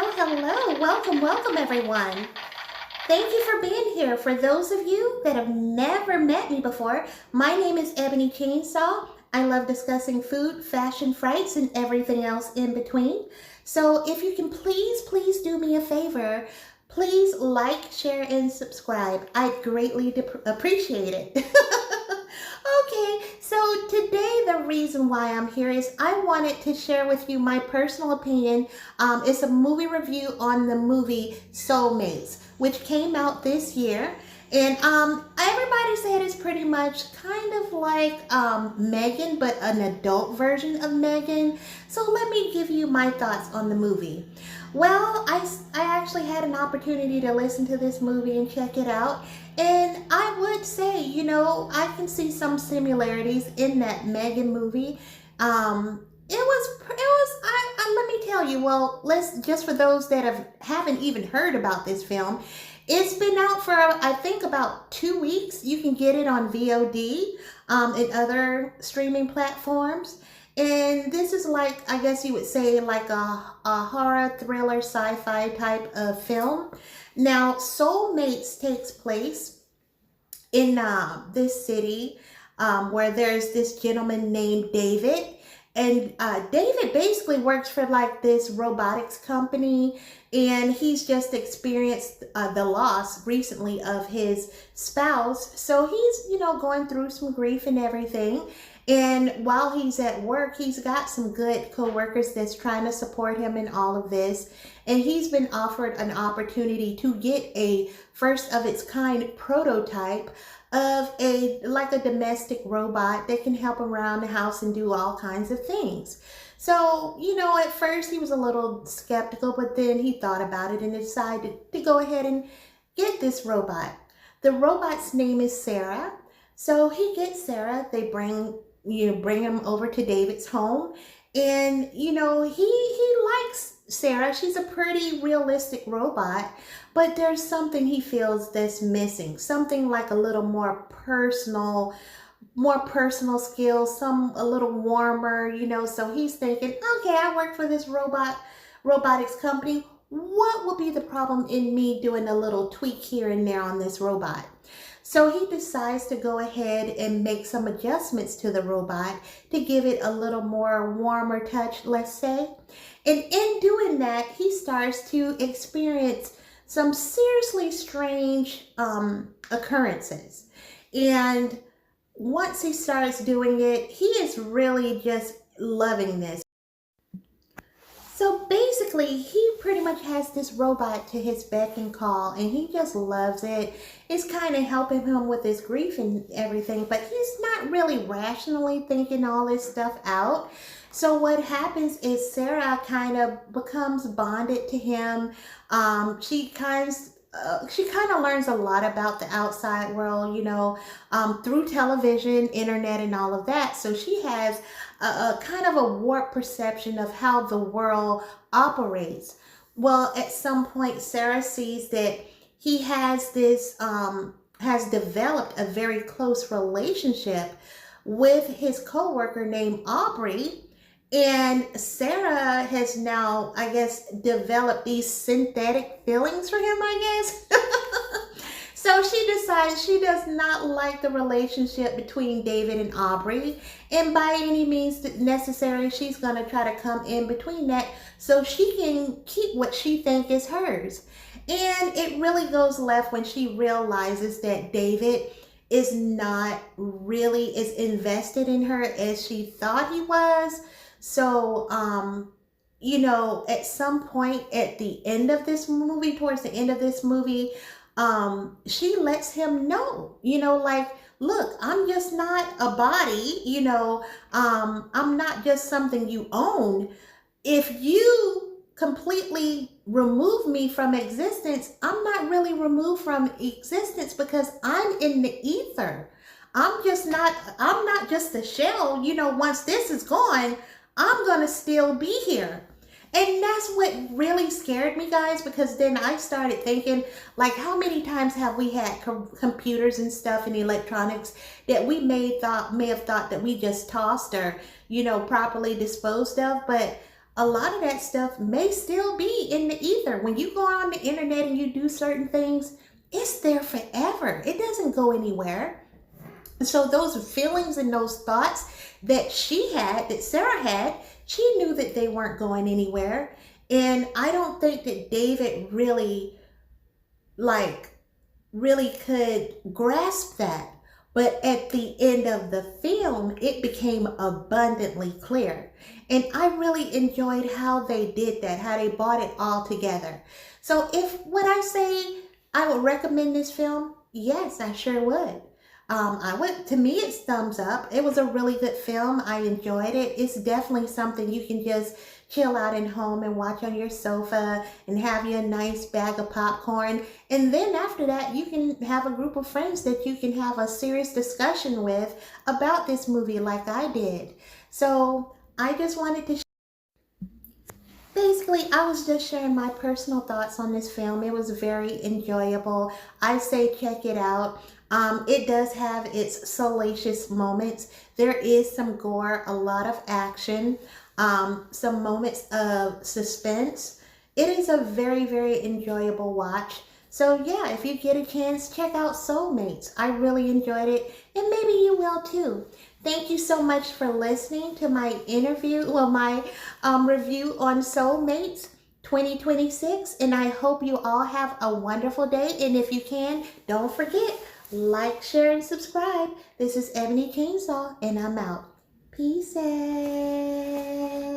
Hello. Welcome everyone. Thank you for being here. For those of you that have never met me before, my name is Ebony Chainsaw. I love discussing food, fashion, frights, and everything else in between. So if you can please do me a favor. Please like, share, and subscribe. I'd greatly appreciate it. Okay, so today the reason why I'm here is I wanted to share with you my personal opinion. It's a movie review on the movie Soulmates, which came out this year. And everybody said it's pretty much kind of like Megan, but an adult version of Megan. So let me give you my thoughts on the movie. Well, I actually had an opportunity to listen to this movie and check it out. And I would say, I can see some similarities in that Megan movie. Let me tell you, well, just for those that haven't even heard about this film, it's been out for, I think, about 2 weeks. You can get it on VOD and other streaming platforms. And this is like, I guess you would say, like a horror, thriller, sci-fi type of film. Now, Soulmates takes place in this city where there's this gentleman named David. And David basically works for like this robotics company, and he's just experienced the loss recently of his spouse. So he's, going through some grief and everything. And while he's at work, he's got some good coworkers that's trying to support him in all of this. And he's been offered an opportunity to get a first of its kind prototype of a domestic robot that can help around the house and do all kinds of things. So, at first he was a little skeptical, but then he thought about it and decided to go ahead and get this robot. The robot's name is Sarah. So he gets Sarah. They bring him over to David's home, and he likes Sarah. She's a pretty realistic robot, but there's something he feels that's missing, something like a little more personal skills, a little warmer, so he's thinking, okay, I work for this robotics company. What will be the problem in me doing a little tweak here and there on this robot? So he decides to go ahead and make some adjustments to the robot to give it a little more warmer touch, let's say. And in doing that, he starts to experience some seriously strange occurrences. And once he starts doing it, he is really just loving this. So basically, he pretty much has this robot to his beck and call, and he just loves it. It's kind of helping him with his grief and everything, but he's not really rationally thinking all this stuff out. So what happens is Sarah kind of becomes bonded to him. She kind of learns a lot about the outside world, through television, internet, and all of that. So she has a kind of a warped perception of how the world operates. Well, at some point, Sarah sees that he has has developed a very close relationship with his coworker named Aubrey. And Sarah has now, I guess, developed these synthetic feelings for him, I guess. So she decides she does not like the relationship between David and Aubrey. And by any means necessary, she's going to try to come in between that so she can keep what she thinks is hers. And it really goes left when she realizes that David is not really as invested in her as she thought he was. So, at some point at the end of this movie, towards the end of this movie, she lets him know, look, I'm just not a body, I'm not just something you own. If you completely remove me from existence, I'm not really removed from existence because I'm in the ether. I'm not just a shell, once this is gone, I'm going to still be here. And that's what really scared me, guys, because then I started thinking, like, how many times have we had computers and stuff and electronics that we may have thought that we just tossed or, properly disposed of. But a lot of that stuff may still be in the ether. When you go on the internet and you do certain things, it's there forever. It doesn't go anywhere. So those feelings and those thoughts that she had, that Sarah had, she knew that they weren't going anywhere. And I don't think that David really could grasp that. But at the end of the film, it became abundantly clear. And I really enjoyed how they did that, how they brought it all together. So would I say I would recommend this film? Yes, I sure would. To me, it's thumbs up. It was a really good film. I enjoyed it. It's definitely something you can just chill out at home and watch on your sofa and have you a nice bag of popcorn. And then after that, you can have a group of friends that you can have a serious discussion with about this movie like I did. So I just wanted to basically, I was just sharing my personal thoughts on this film. It was very enjoyable. I say check it out. It does have its salacious moments. There is some gore, a lot of action, some moments of suspense. It is a very, very enjoyable watch. So yeah, if you get a chance, check out Soulmates. I really enjoyed it, and maybe you will too. Thank you so much for listening to my review on Soulmates 2026, and I hope you all have a wonderful day. And if you can, don't forget, like, share, and subscribe. This is Ebony Chainsaw, and I'm out. Peace out.